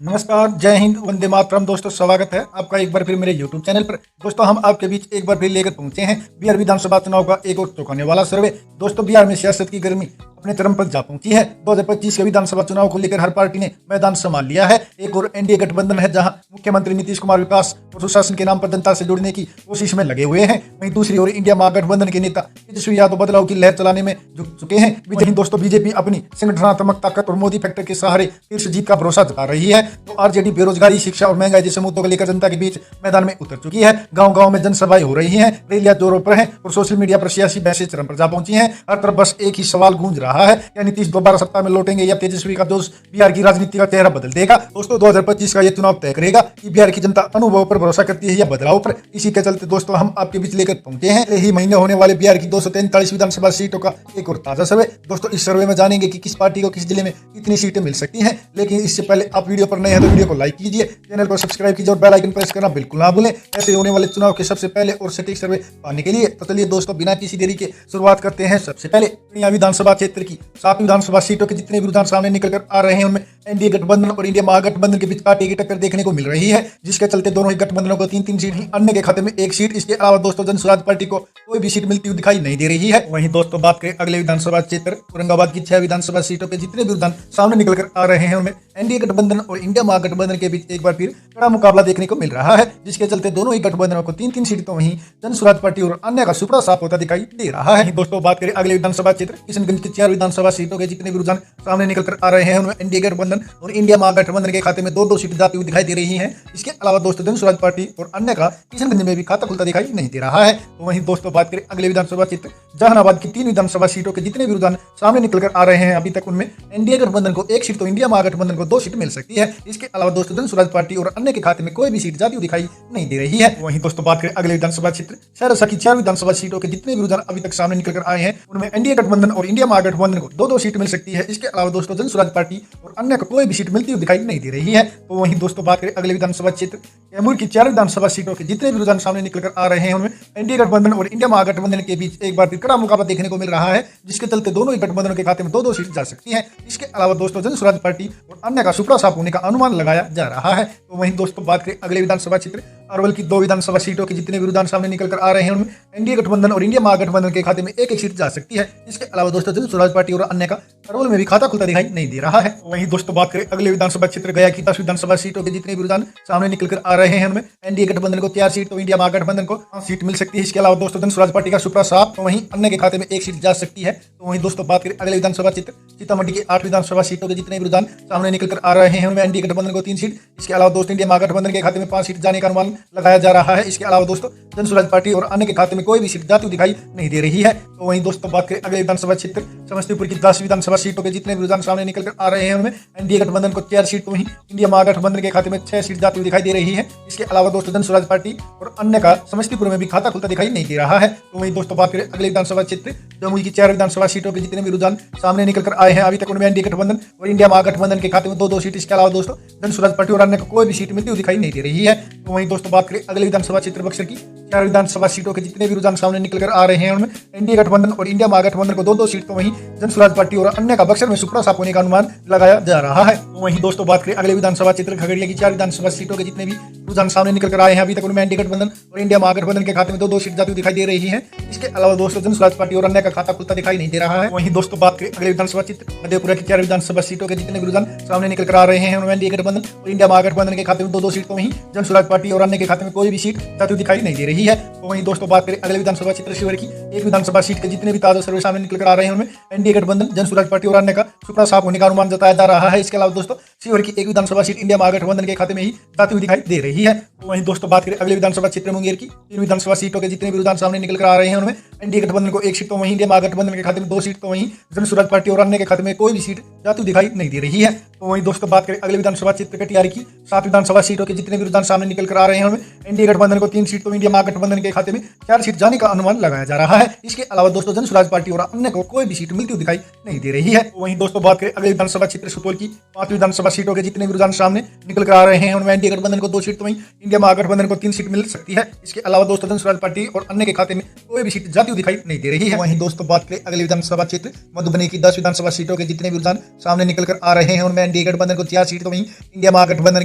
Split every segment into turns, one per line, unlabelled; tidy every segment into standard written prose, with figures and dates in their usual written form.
नमस्कार, जय हिंद, वंदे मातरम। दोस्तों, स्वागत है आपका एक बार फिर मेरे YouTube चैनल पर। दोस्तों, हम आपके बीच एक बार फिर लेकर पहुंचे हैं बिहार विधानसभा चुनाव का एक और चौंकाने वाला सर्वे। दोस्तों, बिहार में सियासत की गर्मी अपने चरम पर जा पहुंची है। 2025 के विधानसभा चुनाव को लेकर हर पार्टी ने मैदान संभाल लिया है। एक और एनडीए गठबंधन है, जहां मुख्यमंत्री नीतीश कुमार विकास और सुशासन के नाम पर जनता से जुड़ने की कोशिश में लगे हुए हैं। वहीं दूसरी ओर इंडिया महागठबंधन के नेता तेजस्वी यादव बदलाव की लहर चलाने में जुट चुके हैं। वहीं दोस्तों, बीजेपी अपनी संगठनात्मक ताकत और मोदी फैक्टर के सहारे शीर्ष जीत का भरोसा जता रही है। तो आरजेडी बेरोजगारी, शिक्षा और महंगाई जैसे मुद्दों को लेकर जनता के बीच मैदान में उतर चुकी है। गांव-गांव में जनसभाएं हो रही हैं, रैलियां जोरों पर हैं और सोशल मीडिया पर सियासी बहसें चरम पर जा पहुंची हैं। हर तरफ बस एक ही सवाल गूंज रहा है, क्या नीतीश दोबारा सत्ता में लौटेंगे या तेजस्वी का जोश बिहार की राजनीति का चेहरा बदल देगा। दोस्तों, 2025 का यह चुनाव तय करेगा कि बिहार की जनता अनुभव पर भरोसा करती है या बदलाव पर। इसी के चलते दोस्तों, हम आपके बीच लेकर पहुंचे हैं यही महीने होने वाले बिहार की 243 विधानसभा सीटों का एक और ताजा सर्वे। दोस्तों, इस सर्वे में जानेंगे कि किस पार्टी को किस जिले में कितनी सीटें मिल सकती हैं। लेकिन इससे पहले आप वीडियो पर नए हैं तो वीडियो को लाइक कीजिए, चैनल को सब्सक्राइब कीजिए और बेल आइकन प्रेस करना बिल्कुल ना भूलें ऐसे होने वाले चुनाव के सबसे पहले और सटीक सर्वे पाने के लिए। तो चलिए दोस्तों, बिना किसी देरी के शुरुआत करते हैं। सबसे पहले पूर्णिया विधानसभा क्षेत्र की 7 विधानसभा सीटों के जितने भी रुझान सामने निकल कर आ रहे हैं, उनमें एनडीए गठबंधन और इंडिया महागठबंधन के बीच कांटे की टक्कर देखने को मिल रही है, जिसके चलते दोनों ही गठबंधनों को 3-3 सीट ही, अन्य के खाते में 1 सीट। इसके अलावा दोस्तों, जन स्वराज पार्टी को कोई भी सीट मिलती हुई दिखाई नहीं दे रही है। वहीं दोस्तों, बात करें अगले विधानसभा क्षेत्र औरंगाबाद की 6 विधानसभा सीटों पे जितने भी रुझान सामने निकल कर आ रहे हैं, उनमें एनडीए गठबंधन और इंडिया महागठबंधन के बीच एक बार फिर कड़ा मुकाबला देखने को मिल रहा है, जिसके चलते दोनों ही गठबंधनों को 3-3 सीट तो वहीं जन स्वराज पार्टी और अन्य का सुपड़ा साफ होता दिखाई दे रहा है। दोस्तों, बात करें अगले विधानसभा क्षेत्र किशनगंज की 4 विधानसभा सीटों के जितने भी रुझान सामने निकल कर आ रहे हैं, उनमें एनडीए गठबंधन और इंडिया महागठबंधन के खाते में 2-2 सीट जाती हुई दिखाई दे रही है। इसके अलावा दोस्तों, जन स्वराज पार्टी और अन्य का किशनगंज में भी खाता खुलता दिखाई नहीं दे रहा है। तो वहीं दोस्तों, बात करें अगले विधानसभा क्षेत्र जहानाबाद की 3 विधानसभा सीटों के जितने भी रुझान सामने निकल कर आ रहे हैं, अभी तक उनमें एनडीए गठबंधन को 1 सीट तो इंडिया महागठबंधन को 2 सीट मिल सकती है। इसके अलावा दोस्तों, जन स्वराज पार्टी और अन्य के खाते में कोई भी सीट जाती हुई दिखाई नहीं दे रही है। वहीं दोस्तों, बात करें अगले विधानसभा क्षेत्र सहरसा की 4 विधानसभा सीटों के जितने भी रुझान अभी तक सामने निकल कर आए हैं, उनमें एनडीए गठबंधन और इंडिया महागठबंधन को 2-2 सीट मिल सकती है। इसके अलावा दोस्तों, जन स्वराज पार्टी और अन्य को कोई भी सीट मिलती हुई दिखाई नहीं दे रही है। तो वहीं दोस्तों, बात करें अगले विधानसभा क्षेत्र कैमूर की 4 विधानसभा सीटों के जितने भी रुझान सामने निकल कर आ रहे हैं, उनमें एनडीए गठबंधन और इंडिया महागठबंधन के बीच एक बार फिर कड़ा मुकाबला देखने को मिल रहा है, जिसके चलते दोनों ही गठबंधनों के खाते में 2-2 सीट जा सकती है। इसके अलावा दोस्तों, जन स्वराज पार्टी और अन्य का सुपड़ा साफ होने का अनुमान लगाया जा रहा है। तो वहीं दोस्तों, बात करें अगले विधानसभा क्षेत्र अरवल की 2 विधानसभा सीटों के जितने भी रुझान सामने निकल कर आ रहे हैं, उनमें एनडीए गठबंधन और इंडिया महागठबंधन के खाते में 1-1 सीट जा सकती है। इसके अलावा दोस्तों, जन स्वराज पार्टी और अन्य का अरवल में भी खाता खुलता दिखाई नहीं दे रहा है। वहीं दोस्तों, बात करें अगले विधानसभा क्षेत्र गया की 10 विधानसभा सीटों के जितने भी रुझान सामने निकल कर आ रहे हैं, उनमें एनडीए गठबंधन को 4 सीट तो इंडिया महागठबंधन को 5 सीट मिल सकती है। इसके अलावा दोस्तों, जन स्वराज पार्टी का सुपड़ा साफ तो वहीं अन्य के खाते में 1 सीट जा सकती है। तो वहीं दोस्तों, बात करें अगले विधानसभा क्षेत्र सीतामढ़ी की 8 विधानसभा सीटों के जितने भी रुझान सामने निकल कर आ रहे हैं, उनमें एनडीए गठबंधन को 3 सीट, इसके अलावा दोस्तों, इंडिया महागठबंधन के खाते में 5 सीट जाने का अनुमान लगाया जा रहा है। इसके अलावा दोस्तों, जन स्वराज पार्टी और अन्य के खाते में कोई भी सीट जाती हुई दिखाई नहीं दे रही है। तो वहीं दोस्तों, बात करें अगले विधानसभा क्षेत्र समस्तीपुर की 10 विधानसभा सीटों के जितने भी रुझान सामने निकल कर आ रहे हैं, उनमें एनडीए गठबंधन को 4 सीट तो वहीं इंडिया महागठबंधन के खाते में 6 सीट जाती हुई दिखाई दे रही है। इसके अलावा दोस्तों, जन स्वराज पार्टी और अन्य का समस्तीपुर में भी खाता खुलता दिखाई नहीं दे रहा है। तो वहीं दोस्तों, बात करें अगले विधानसभा क्षेत्र जमुई की 4 विधानसभा सीटों के जितने भी रुझान सामने निकल कर आए हैं, अभी तक उनमें एनडीए गठबंधन और इंडिया महागठबंधन के खाते में 2-2 सीट, इसके अलावा दोस्तों, जन स्वराज पार्टी और अन्य को कोई भी सीट मिलती हुई दिखाई नहीं दे रही है। तो वहीं दोस्तों, बात करें अगले विधानसभा क्षेत्र बक्सर की 4 विधानसभा सीटों के जितने भी रुझान सामने निकल कर आ रहे हैं, उनमें एनडीए गठबंधन और इंडिया महागठबंधन को 2-2 सीट तो वहीं जन स्वराज पार्टी और अन्य का बक्सर में सुपड़ा साफ होने का अनुमान लगाया जा रहा है। तो वहीं दोस्तों, बात करें अगले विधानसभा क्षेत्र खगड़िया की 4 विधानसभा सीटों के जितने भी रुझान सामने निकल कर आए हैं, अभी तक उनमें एनडीए गठबंधन और इंडिया महागठबंधन के खाते में 2-2 सीट जाती हुई दिखाई दे रही है। इसके अलावा दोस्तों, जन स्वराज पार्टी और अन्य का खाता खुलता दिखाई नहीं दे रहा है। वहीं दोस्तों, बात करें अगले विधानसभा क्षेत्र मधेपुरा की 4 विधानसभा सीटों के जितने भी रुझान सामने निकल कर आ रहे हैं, उनमें एनडीए गठबंधन और इंडिया महागठबंधन के खाते में 2-2 सीट तो वहीं जन स्वराज पार्टी और अन्य के खाते में कोई भी सीट जाती हुई दिखाई नहीं दे रही है। तो वहीं दोस्तों, बात करें अगले विधानसभा क्षेत्र शिवहर की 1 विधानसभा सीट के जितने भी ताजा सर्वे सामने निकल कर आ रहे हैं, उनमें एनडीए गठबंधन जन स्वराज पार्टी और अन्य का सुपड़ा साफ होने का अनुमान जताया जा रहा है। इसके अलावा दोस्तों, शिवहर की 1 विधानसभा सीट इंडिया महागठबंधन के खाते में ही जाती हुई दिखाई दे रही है। तो वहीं दोस्तों, बात करें अगले विधानसभा क्षेत्र मुंगेर की 3 विधानसभा सीटों के जितने भी रुझान सामने निकल कर आ रहे हैं, उनमें एनडीए गठबंधन को 1 सीट तो वहीं इंडिया महागठबंधन के खाते में 2 सीट तो वहीं जन स्वराज पार्टी और अन्य के खाते में कोई भी सीट जाती हुई दिखाई नहीं दे रही है। तो वहीं दोस्तों, बात करें अगले विधानसभा क्षेत्र कटिहार की 7 विधानसभा सीटों के जितने भी रुझान सामने निकल कर आ रहे हैं, उनमें एनडीए गठबंधन को 3 सीट तो इंडिया महागठबंधन के खाते में 4 सीट जाने का अनुमान लगाया जा रहा है। इसके अलावा दोस्तों, जन स्वराज पार्टी और अन्य को कोई भी सीट मिलती हुई दिखाई नहीं दे रही है। तो वहीं दोस्तों, बात करें अगले विधानसभा क्षेत्र सुपौल की 5 विधानसभा सीटों के जितने भी रुझान सामने निकल कर आ रहे हैं उनमें एनडीए गठबंधन को 2 सीट तो वहीं इंडिया महागठबंधन को 3 सीट मिल सकती है। इसके अलावा दोस्तों जन स्वराज पार्टी और अन्य के खाते में कोई भी सीट जाती हुई दिखाई नहीं दे रही है। वहीं दोस्तों बात करें अगले विधानसभा क्षेत्र मधुबनी की 10 विधानसभा सीटों के जितने भी रुझान सामने निकल कर आ रहे हैं उनमें एनडीए गठबंधन को 4 सीट तो वहीं इंडिया महागठबंधन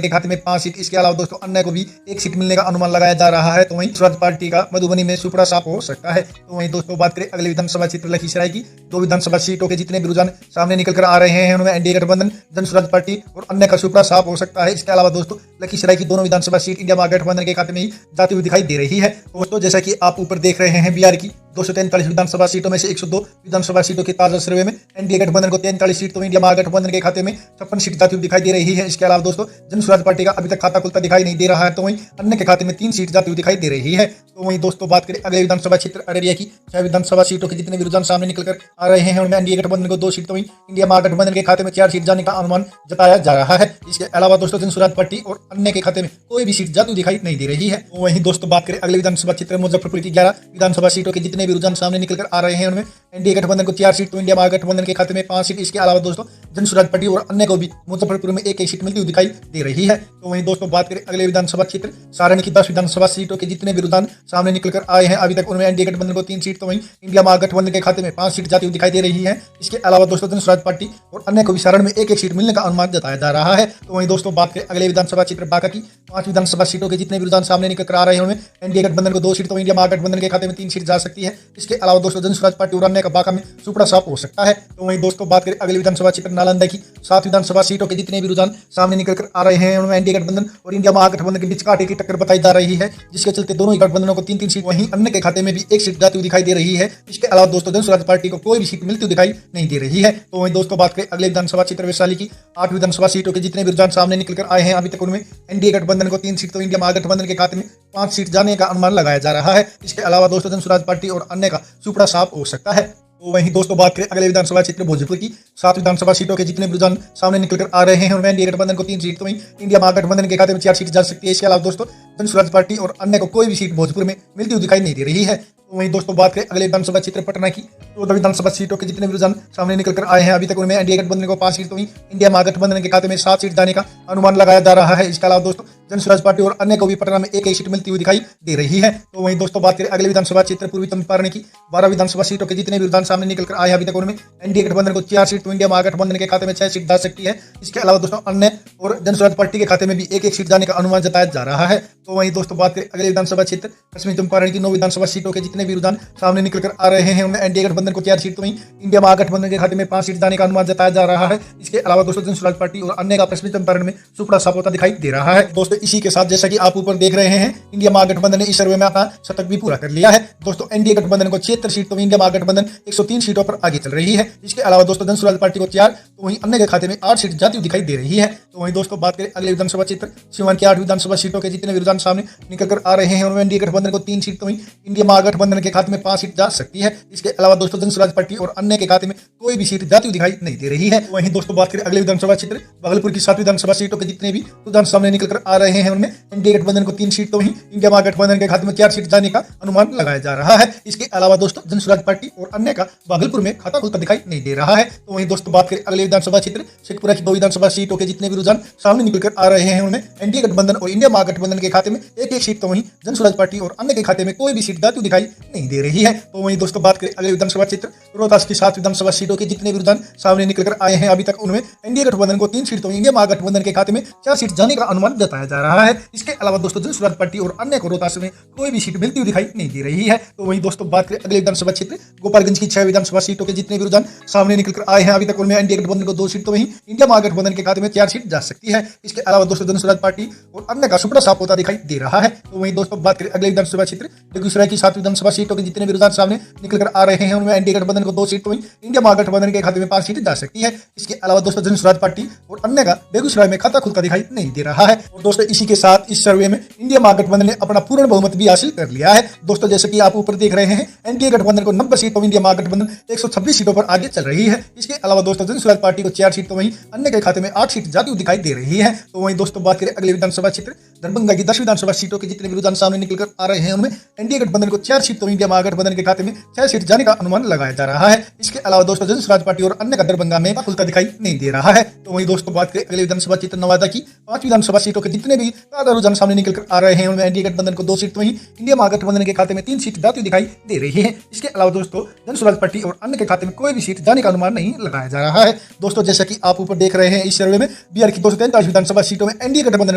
के खाते में 5 सीट। इसके अलावा दोस्तों अन्य को भी 1 सीट मिलने का अनुमान लगाया जा रहा है। तो वहीं स्वराज पार्टी का मधुबनी में सुपड़ा साफ हो सकता है। तो वहीं दोस्तों बात करें अगले विधानसभा क्षेत्र लखीसराय की 2 विधानसभा सीटों के जितने भी रुझान सामने निकल कर आ रहे हैं उनमें एनडीए गठबंधन जन स्वराज पार्टी और अन्य का सुपड़ा साफ हो सकता है। इसके अलावा दोस्तों लखीसराय की दोनों विधानसभा सीट इंडिया महागठबंधन के खाते में ही जाती हुई दिखाई दे रही है। दोस्तों जैसा कि आप ऊपर देख रहे हैं बिहार की 243 विधानसभा सीटों में से 102 विधानसभा सीटों के ताजा सर्वे में एनडीए गठबंधन को 43 सीट तो इंडिया महागठबंधन के खाते में 56 सीट जाती हुई दिखाई दे रही है। इसके अलावा दोस्तों जन स्वराज पार्टी का अभी तक खाता खुलता दिखाई नहीं दे रहा है। तो वहीं अन्य के खाते में 3 सीट जाती हुई दिखाई दे रही है। तो वहीं दोस्तों बात करें अगले विधानसभा क्षेत्र अररिया की 6 विधानसभा सीटों के जितने भी रुझान सामने निकल कर आ रहे हैं उनमें एनडीए गठबंधन को 2 सीट तो वहीं इंडिया महागठबंधन के खाते में 4 सीट जाने का अनुमान जताया जा रहा है। इसके अलावा दोस्तों जन स्वराज पार्टी और अन्य के खाते में कोई भी सीट जाती हुई दिखाई नहीं दे रही है। तो वहीं दोस्तों बात करें अगले विधानसभा क्षेत्र मुजफ्फरपुर की 11 विधानसभा सीटों के जितने भी रुझान सामने निकल आ रहे हैं उनमें एनडीए गठबंधन को 4 सीट तो इंडिया महागठबंधन के खाते में 5 सीट। इसके अलावा दोस्तों जन स्वराज पार्टी और अन्य को भी मुजफ्फरपुर में एक सीट मिलती हुई दिखाई दे रही है। तो वहीं दोस्तों बात करें अगले विधानसभा क्षेत्र सारण की 10 विधानसभा सीटों के जितने भी रुझान सामने निकल कर आए हैं अभी तक उनमें एनडीए गठबंधन को 3 सीट तो वहीं इंडिया महागठबंधन के खाते में 5 सीट जाती हुई दिखाई दे रही है। इसके अलावा दोस्तों जन स्वराज पार्टी और अन्य को भी सारण में एक सीट मिलने का अनुमान जताया जा रहा है। तो वहीं दोस्तों बात करें अगले विधानसभा क्षेत्र बांका की 5 विधानसभा सीटों के जितने भी रुझान सामने निकल कर आ रहे हैं उनमें एनडीए गठबंधन को 2 सीट तो इंडिया महागठबंधन के खाते में 3 सीट जा सकती है। इसके अलावा दोस्तों जन स्वराज पार्टी और अन्य का बांका में सुपड़ा साफ हो सकता है। तो वहीं दोस्तों बात करें अगले विधानसभा क्षेत्र नालंदा की 7 विधानसभा सीटों के जितने भी रुझान सामने निकल कर आ रहे हैं उनमें एनडीए गठबंधन और इंडिया महागठबंधन के बीच कांटे की टक्कर बताई जा रही है, जिसके चलते दोनों ही गठबंधनों को 3-3 सीट वहीं अन्य के खाते में भी 1 सीट जाती हुई दिखाई दे रही है। इसके अलावा दोस्तों जन स्वराज पार्टी को कोई भी सीट मिलती हुई दिखाई नहीं दे रही है। तो वहीं दोस्तों बात करें अगले विधानसभा क्षेत्र वैशाली की 8 विधानसभा सीटों के जितने भी रुझान सामने निकल कर आए हैं अभी तक उनमें एनडीए गठबंधन को 3 सीट तो इंडिया महागठबंधन के खाते में 5 सीट जाने का अनुमान लगाया जा रहा है। इसके अलावा दोस्तों जन स्वराज पार्टी और अन्य का सुपड़ा साफ हो सकता है। तो वहीं दोस्तों बात करें अगले विधानसभा क्षेत्र भोजपुर की 7 विधानसभा सीटों के जितने भी रुझान सामने निकल कर आ रहे हैं उनमें एनडीए गठबंधन को 3 सीट तो वहीं इंडिया महागठबंधन के खाते में 4 सीट जा सकती है। इसके अलावा दोस्तों जन स्वराज पार्टी और अन्य को कोई भी सीट भोजपुर में मिलती हुई दिखाई नहीं दे रही है। तो वहीं दोस्तों बात करें अगले विधानसभा क्षेत्र पटना की 14 विधानसभा सीटों के जितने भी रुझान सामने निकल कर आए हैं अभी तक उनमें एनडीए गठबंधन को 5 सीट तो वहीं इंडिया महागठबंधन के खाते में 7 सीट जाने का अनुमान लगाया जा रहा है। इसके अलावा दोस्तों जन स्वराज पार्टी और अन्य को भी पटना में एक सीट मिलती हुई दिखाई दे रही है। तो वहीं दोस्तों बात करें अगले विधानसभा क्षेत्र पूर्वी चंपारण की 12 विधानसभा सीटों के जितने भी रुझान सामने निकल कर आए अभी तक उनमें एनडीए गठबंधन को 4 सीट तो इंडिया महागठबंधन के खाते में 6 सीट जा सकती है। इसके अलावा दोस्तों अन्य और जन स्वराज पार्टी के खाते में भी एक सीट जाने का अनुमान जताया जा रहा है। तो वहीं दोस्तों बात करें अगले विधानसभा क्षेत्र पश्चिमी चंपारण की 9 विधानसभा सीटों के जितने भी रुझान सामने निकल कर आ रहे हैं उनमें एनडीए गठबंधन को 4 सीट तो वहीं इंडिया महागठबंधन के खाते में 5 सीट जाने का अनुमान जताया जा रहा है। इसके अलावा दोस्तों जन स्वराज पार्टी और अन्य का पश्चिमी चंपारण में सुपड़ा साफ होता दिखाई दे रहा है। दोस्तों इसी के साथ जैसा कि आप ऊपर देख रहे हैं इंडिया महागठबंधन ने इस सर्वे में अपना शतक भी पूरा कर लिया है। दोस्तों एनडीए गठबंधन को 76 सीट तो इंडिया महागठबंधन 103 सीटों पर आगे चल रही है। इसके अलावा दोस्तों जन स्वराज पार्टी को 4 तो वहीं अन्य के खाते में 8 सीट जाती हुई दिखाई दे रही है। तो वहीं दोस्तों बात करें अगले विधानसभा क्षेत्र सीवान की 8 विधानसभा सीटों के जितने भी रुझान सामने निकल कर आ रहे हैं उनमें एनडीए गठबंधन को 3 सीट तो वहीं इंडिया महागठबंधन के खाते में 5 सीट जा सकती है। इसके अलावा दोस्तों जन स्वराज पार्टी और अन्य के खाते में कोई भी सीट जाती हुई दिखाई नहीं दे रही है। वहीं दोस्तों बात करें अगले विधानसभा क्षेत्र भागलपुर की 7 विधानसभा सीटों के जितने भी रुझान सामने निकल कर आ रहे हैं उनमें एनडीए गठबंधन को 3 सीट तो वहीं इंडिया महागठबंधन के खाते में 4 सीट जाने का अनुमान लगाया जा रहा है। इसके अलावा दोस्तों जन स्वराज पार्टी और अन्य का भागलपुर में खाता खुलता दिखाई नहीं दे रहा है। तो वहीं दोस्तों बात करें अगले विधानसभा क्षेत्र शेखपुरा की 2 विधानसभा सीटों के जितने भी रुझान सामने निकल कर आ रहे हैं उनमें एनडीए गठबंधन और इंडिया महागठबंधन के खाते में एक सीट तो वहीं जन स्वराज पार्टी और अन्य के खाते में कोई भी सीट जाती हुई दिखाई नहीं दे रही है। तो वहीं दोस्तों बात करें अगले विधानसभा क्षेत्र रोहतास की 7 विधानसभा सीटों के जितने भी रुझान सामने निकल कर आए हैं अभी तक उनमें एनडीए गठबंधन को 3 सीट तो इंडिया महागठबंधन के खाते में 4 सीट जाने का अनुमान जताया जा रहा है। इसके अलावा दोस्तों जन स्वराज पार्टी और अन्य को रोहतास में कोई भी सीट मिलती हुई दिखाई नहीं दे रही है। तो वहीं दोस्तों बात करें अगले विधानसभा क्षेत्र गोपालगंज की 6 विधानसभा सीटों के जितने भी रुझान सामने निकल कर आए हैं अभी तक उनमें एनडीए गठबंधन को 2 सीट तो वहीं इंडिया महागठबंधन के खाते में 4 सीट जा सकती है। इसके अलावा दोस्तों जन स्वराज पार्टी और अन्य का सुपड़ा साफ होता दिखाई दे रहा है। तो वहीं दोस्तों बात करें अगले विधानसभा क्षेत्र बेगूसराय की 7 विधानसभा सीटों के जितने भी रुझान सामने निकल कर आ रहे हैं उनमें एनडीए गठबंधन को 2 सीट तो वहीं इंडिया महागठबंधन के खाते में 5 सीट जा सकती है। इसके अलावा दोस्तों जन स्वराज पार्टी और अन्य का बेगूसराय में खाता खुलता दिखाई नहीं दे रहा है। और दोस्तों इसी के साथ इस सर्वे में इंडिया महागठबंधन ने अपना पूर्ण बहुमत भी हासिल कर लिया है। दोस्तों जैसे कि आप ऊपर देख रहे हैं, एनडीए गठबंधन को 90 सीटों में इंडिया महागठबंधन 126 सीटों पर आगे चल रही है। इसके अलावा दोस्तों जनसुराज पार्टी को 4 सीट तो वहीं अन्य के खाते में 8 सीट जाती हुई दिखाई दे रही है। तो वहीं दोस्तों बात करें अगले विधानसभा क्षेत्र दरभंगा की 10 विधानसभा सीटों के जितने भी रुझान सामने निकल कर आ रहे हैं, उनमें एनडीए गठबंधन को 4 सीट तो इंडिया महागठबंधन के खाते में 6 सीट जाने का अनुमान लगाया जा रहा है। इसके अलावा दोस्तों जनसुराज पार्टी और अन्य का दरभंगा में खुलता दिखाई नहीं दे रहा है। तो वहीं दोस्तों बात करें अगले विधानसभा क्षेत्र नवादा की 5 विधानसभा सीटों के जितने भी ताजा रुझान सामने निकल कर आ रहे हैं, उनमें एनडीए गठबंधन को 2 सीट तो वहीं इंडिया महागठबंधन के खाते में 3 सीट जाती हुई दिखाई दे रही है। इसके अलावा दोस्तों जनसुराज पार्टी और अन्य के खाते में कोई भी सीट जाने का अनुमान नहीं लगाया जा रहा है। दोस्तों जैसा कि आप ऊपर देख रहे हैं, इस सर्वे में बिहार की 243 विधानसभा सीटों में एनडीए गठबंधन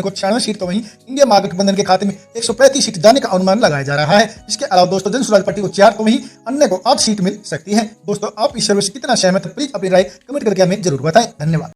को 96 सीट तो वहीं इंडिया महागठबंधन के खाते में 135 सीट जाने का अनुमान लगाया जा रहा है। इसके अलावा दोस्तों जनसुराज पार्टी को 4 तो वहीं अन्य को 8 सीट मिल सकती है। दोस्तों आप इस सर्वे से कितना सहमत है, प्लीज अपनी राय कमेंट करके हमें जरूर बताएं। धन्यवाद।